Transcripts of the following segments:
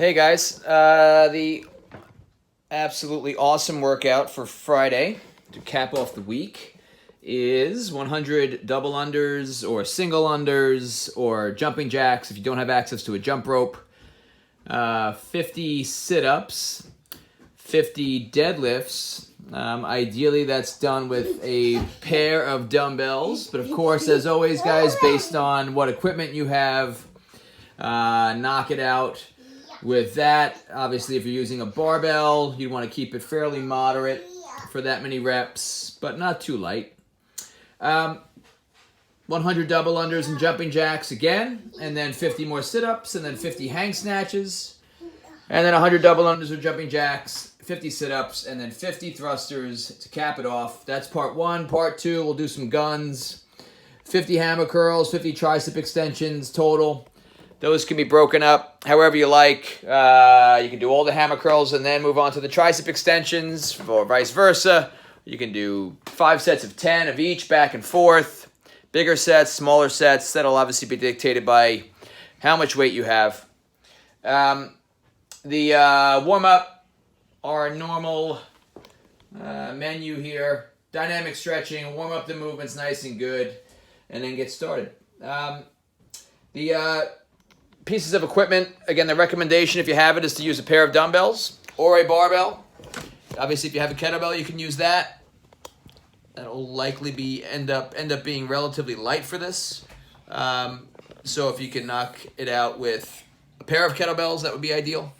Hey guys, the absolutely awesome workout for Friday to cap off the week is 100 double unders or single unders or jumping jacks if you don't have access to a jump rope, 50 sit-ups, 50 deadlifts. Ideally that's done with a pair of dumbbells, but of course, as always guys, based on what equipment you have, knock it out with that. Obviously, if you're using a barbell, you want to keep it fairly moderate for that many reps, but not too light. 100 double unders and jumping jacks again, and then 50 more sit-ups, and then 50 hang snatches, and then 100 double unders or jumping jacks, 50 sit-ups, and then 50 thrusters to cap it off. That's part one. Part two, we'll do some guns, 50 hammer curls, 50 tricep extensions total. Those can be broken up however you like. You can do all the hammer curls and then move on to the tricep extensions, or vice versa. You can do 5 sets of 10 of each, back and forth. Bigger sets, smaller sets. That'll obviously be dictated by how much weight you have. The warm-up, our normal menu here. Dynamic stretching, warm up the movements nice and good, and then get started. Pieces of equipment, again, the recommendation, if you have it, is to use a pair of dumbbells or a barbell. Obviously, if you have a kettlebell, you can use that. That'll likely end up being relatively light for this. So if you can knock it out with a pair of kettlebells, that would be ideal.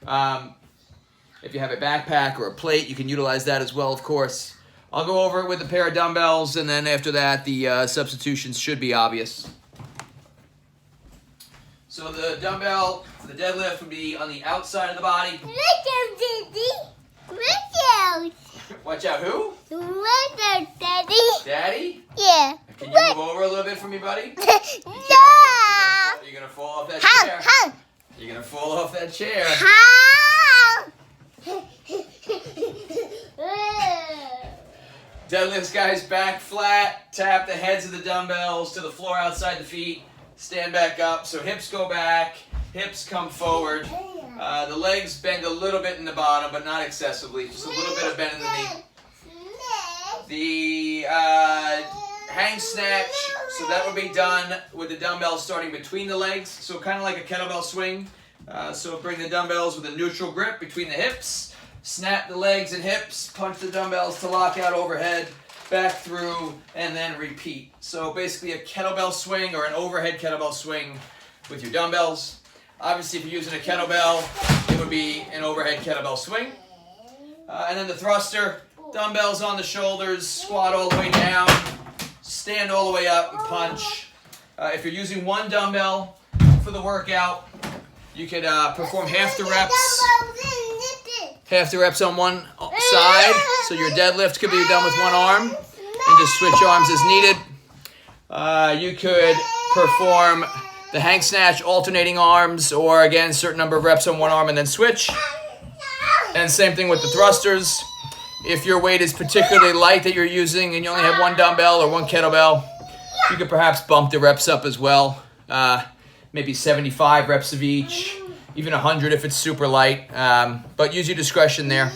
If you have a backpack or a plate, you can utilize that as well, of course. I'll go over it with a pair of dumbbells, and then after that, the substitutions should be obvious. So the dumbbell for the deadlift would be on the outside of the body. Watch out, who? Daddy. Daddy? Yeah. Can you move over a little bit for me, buddy? No. You're gonna fall off that chair. How? You're gonna fall off that chair. How? Deadlifts, guys, back flat. Tap the heads of the dumbbells to the floor outside the feet. Stand back up, so hips go back, hips come forward. The legs bend a little bit in the bottom, but not excessively. Just a little bit of bend in the knee. The hang snatch, so that would be done with the dumbbells starting between the legs, so kind of like a kettlebell swing. So bring the dumbbells with a neutral grip between the hips, snap the legs and hips, punch the dumbbells to lock out overhead, back through, and then repeat. So basically a kettlebell swing or an overhead kettlebell swing with your dumbbells. Obviously, if you're using a kettlebell, it would be an overhead kettlebell swing. And then the thruster, dumbbells on the shoulders, squat all the way down, stand all the way up and punch. If you're using one dumbbell for the workout, you could perform half the reps on one side, so your deadlift could be done with one arm, and just switch arms as needed. You could perform the hang snatch alternating arms, or again, certain number of reps on one arm and then switch. And same thing with the thrusters. If your weight is particularly light that you're using and you only have one dumbbell or one kettlebell, you could perhaps bump the reps up as well. Maybe 75 reps of each, even 100 if it's super light. But use your discretion there.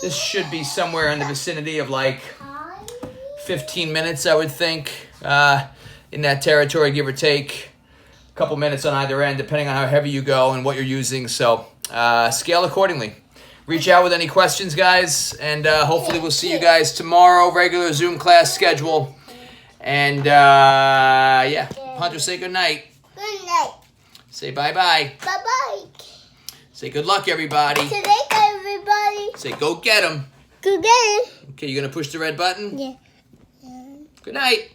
This should be somewhere in the vicinity of like 15 minutes, I would think, in that territory, give or take. A couple minutes on either end, depending on how heavy you go and what you're using. So scale accordingly. Reach out with any questions, guys, and hopefully we'll see you guys tomorrow. Regular Zoom class schedule. And yeah, Hunter, say good night. Good night. Say bye-bye. Bye-bye. Say good luck, everybody. Good night, everybody. Say go get 'em. Go get him. Okay, you gonna push the red button? Yeah. Good night.